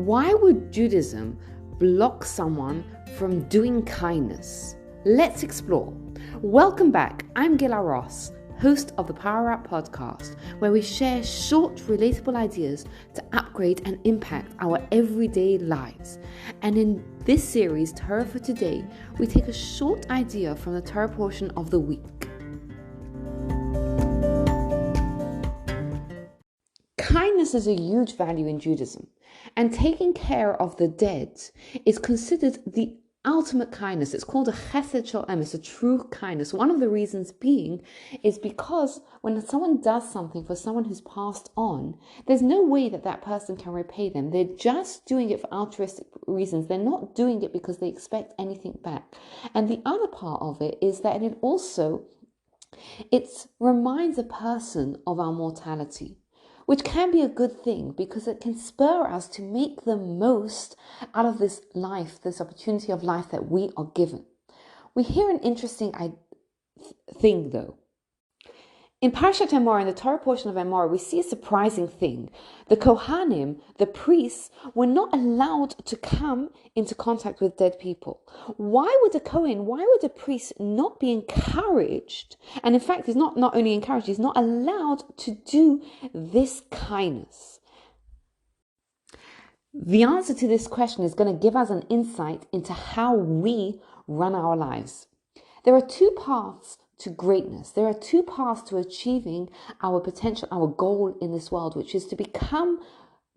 Why would Judaism block someone from doing kindness? Let's explore. Welcome back. I'm Gila Ross, host of the Power Up podcast, where we share short, relatable ideas to upgrade and impact our everyday lives. And in this series, Torah for Today, we take a short idea from the Torah portion of the week. Kindness is a huge value in Judaism, and taking care of the dead is considered the ultimate kindness. It's called a chesed shalem. It's a true kindness. One of the reasons being is because when someone does something for someone who's passed on, there's no way that that person can repay them. They're just doing it for altruistic reasons. They're not doing it because they expect anything back. And the other part of it is that it reminds a person of our mortality, which can be a good thing because it can spur us to make the most out of this life, this opportunity of life that we are given. We hear an interesting thing though. In Parashat Emor, in the Torah portion of Emor, we see a surprising thing. The Kohanim, the priests, were not allowed to come into contact with dead people. Why would a priest not be encouraged? And in fact, he's not only encouraged, he's not allowed to do this kindness. The answer to this question is going to give us an insight into how we run our lives. There are two paths to greatness. There are two paths to achieving our potential, our goal in this world, which is to become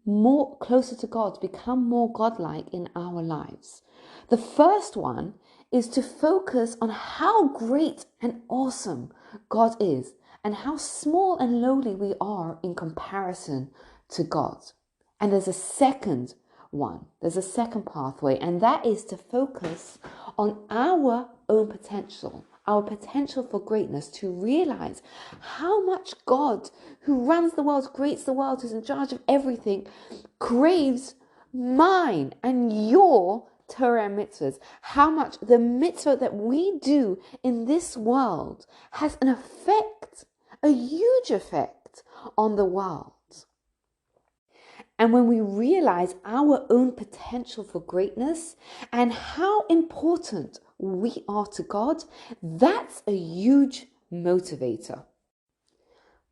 more closer to God, to become more godlike in our lives. The first one is to focus on how great and awesome God is and how small and lowly we are in comparison to God. And there's a second pathway, and that is to focus on our own potential. Our potential for greatness, to realize how much God, who runs the world, creates the world, who's in charge of everything, craves mine and your Torah mitzvahs. How much the mitzvah that we do in this world has an effect, a huge effect on the world. And when we realize our own potential for greatness and how important we are to God, that's a huge motivator.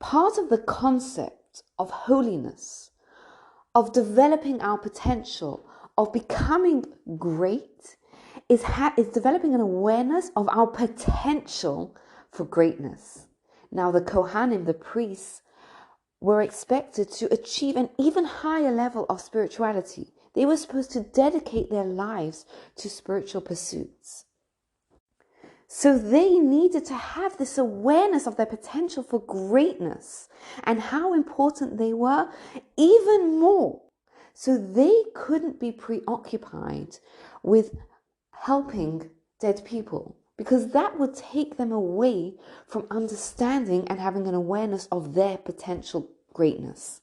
Part of the concept of holiness, of developing our potential, of becoming great, is developing an awareness of our potential for greatness. Now, the Kohanim, the priests, were expected to achieve an even higher level of spirituality. They were supposed to dedicate their lives to spiritual pursuits. So they needed to have this awareness of their potential for greatness and how important they were even more. So they couldn't be preoccupied with helping dead people, because that would take them away from understanding and having an awareness of their potential greatness.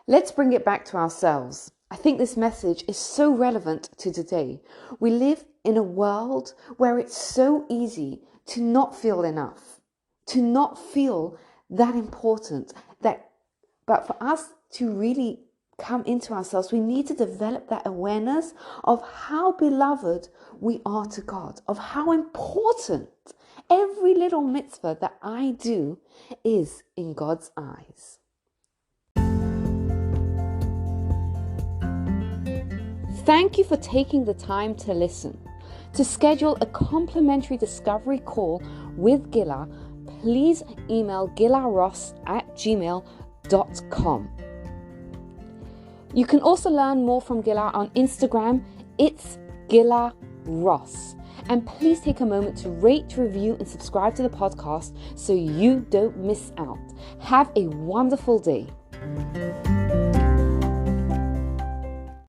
Let's bring it back to ourselves. I think this message is so relevant to today. We live in a world where it's so easy to not feel enough, to not feel that important. But for us to really come into ourselves, we need to develop that awareness of how beloved we are to God, of how important every little mitzvah that I do is in God's eyes. Thank you for taking the time to listen. To schedule a complimentary discovery call with Gila, please email gilaross@gmail.com. You can also learn more from Gila on Instagram. It's Gila Ross. And please take a moment to rate, review, and subscribe to the podcast so you don't miss out. Have a wonderful day.